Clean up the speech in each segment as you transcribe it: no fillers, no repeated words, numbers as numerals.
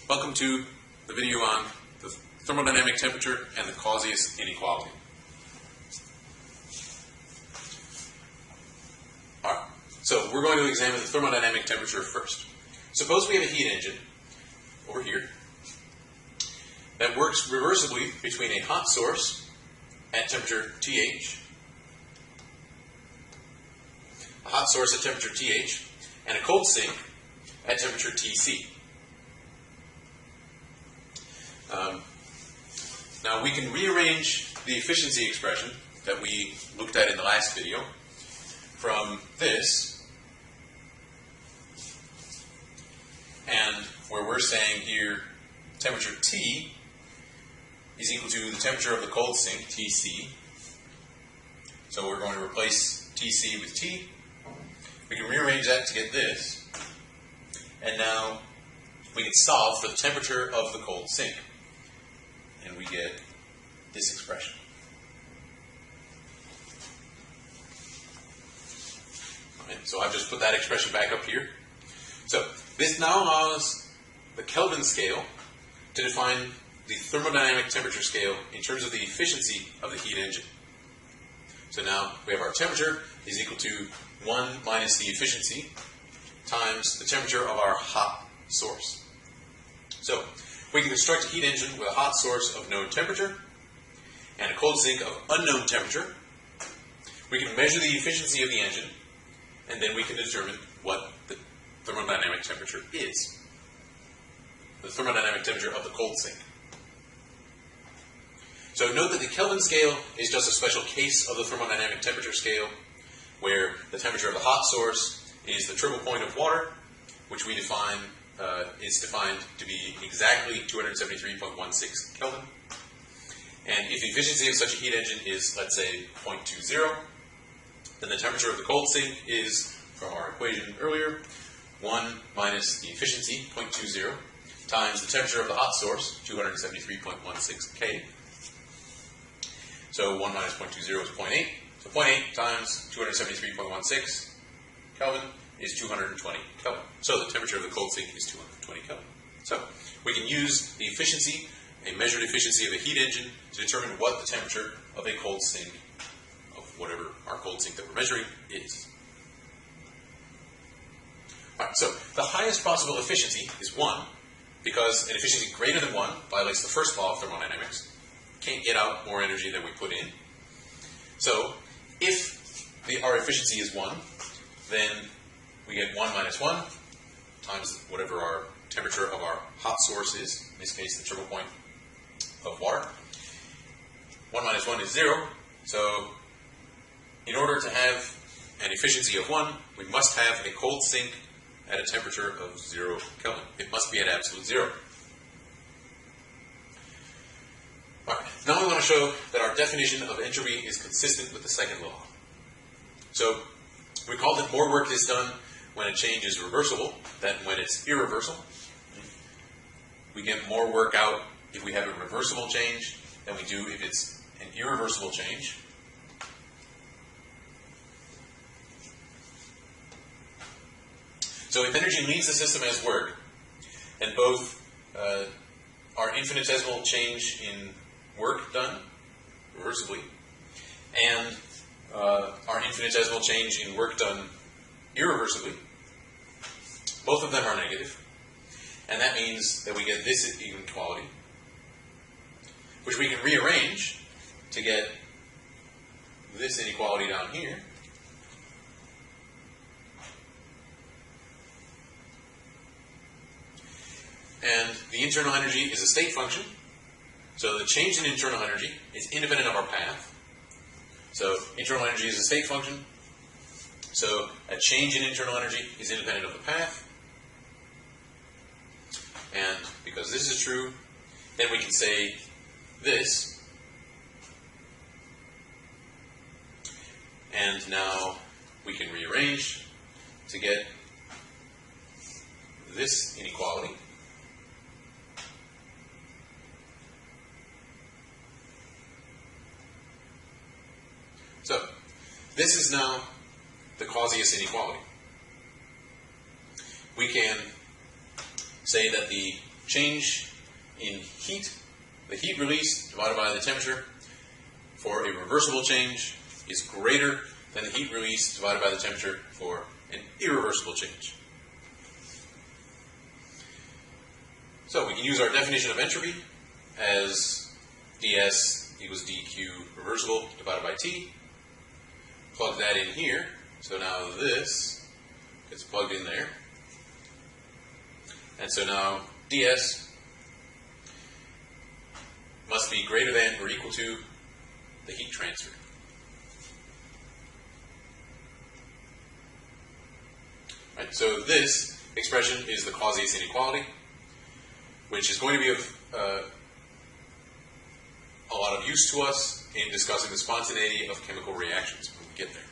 Welcome to the video on the thermodynamic temperature and the Clausius inequality. Alright, so we're going to examine the thermodynamic temperature first. Suppose we have a heat engine over here that works reversibly between a hot source at temperature TH, a hot source at temperature TH, and a cold sink at temperature TC. Now we can rearrange the efficiency expression that we looked at in the last video from this, and where we're saying here temperature T is equal to the temperature of the cold sink, TC. So we're going to replace TC with T. We can rearrange that to get this, and now we can solve for the temperature of the cold sink, and we get this expression. Right, so I've just put that expression back up here. So this now allows the Kelvin scale to define the thermodynamic temperature scale in terms of the efficiency of the heat engine. So now we have our temperature is equal to 1 minus the efficiency times the temperature of our hot source. So we can construct a heat engine with a hot source of known temperature and a cold sink of unknown temperature. We can measure the efficiency of the engine, and then we can determine what the thermodynamic temperature is. The thermodynamic temperature of the cold sink. So note that the Kelvin scale is just a special case of the thermodynamic temperature scale, where the temperature of the hot source is the triple point of water, which we define is defined to be exactly 273.16 Kelvin. And if the efficiency of such a heat engine is, let's say, 0.20, then the temperature of the cold sink is, from our equation earlier, 1 minus the efficiency, 0.20, times the temperature of the hot source, 273.16 K. So 1 minus 0.20 is 0.8. So 0.8 times 273.16 Kelvin is 220 Kelvin. So the temperature of the cold sink is 220 Kelvin. So we can use the efficiency, a measured efficiency of a heat engine, to determine what the temperature of a cold sink, of whatever our cold sink that we're measuring, is. Alright, so the highest possible efficiency is 1, because an efficiency greater than 1 violates the first law of thermodynamics. Can't get out more energy than we put in. So if our efficiency is 1, then we get 1 minus 1 times whatever our temperature of our hot source is, in this case the triple point of water. 1 minus 1 is 0, so in order to have an efficiency of 1, we must have a cold sink at a temperature of 0 Kelvin. It must be at absolute 0. Alright, now we want to show that our definition of entropy is consistent with the second law. So we call that more work is done when a change is reversible than when it's irreversible. We get more work out if we have a reversible change than we do if it's an irreversible change. So if energy leaves the system as work, then both our infinitesimal change in work done reversibly and our infinitesimal change in work done irreversibly, both of them are negative, and that means that we get this inequality, which we can rearrange to get this inequality down here. And the internal energy is a state function, so the change in internal energy is independent of our path. So internal energy is a state function, so a change in internal energy is independent of the path. And because this is true, then we can say this. And now we can rearrange to get this inequality. So this is now the Clausius inequality. We can say that the change in heat, the heat release divided by the temperature for a reversible change is greater than the heat release divided by the temperature for an irreversible change. So we can use our definition of entropy as ds equals dq reversible divided by T. Plug that in here. So now this gets plugged in there. And so now ds must be greater than or equal to the heat transfer. Right, so this expression is the Clausius inequality, which is going to be of a lot of use to us in discussing the spontaneity of chemical reactions when we get there.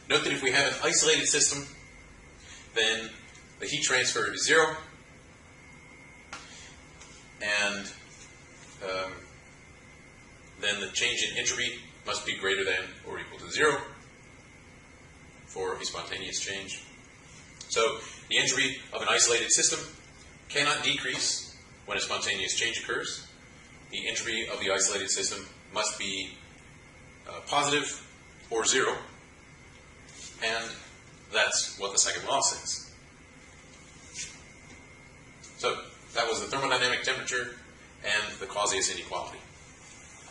Note that if we have an isolated system, then the heat transfer is 0, and then the change in entropy must be greater than or equal to 0 for a spontaneous change. So the entropy of an isolated system cannot decrease when a spontaneous change occurs. The entropy of the isolated system must be positive or 0, and that's what the second law says. So that was the thermodynamic temperature and the Clausius inequality.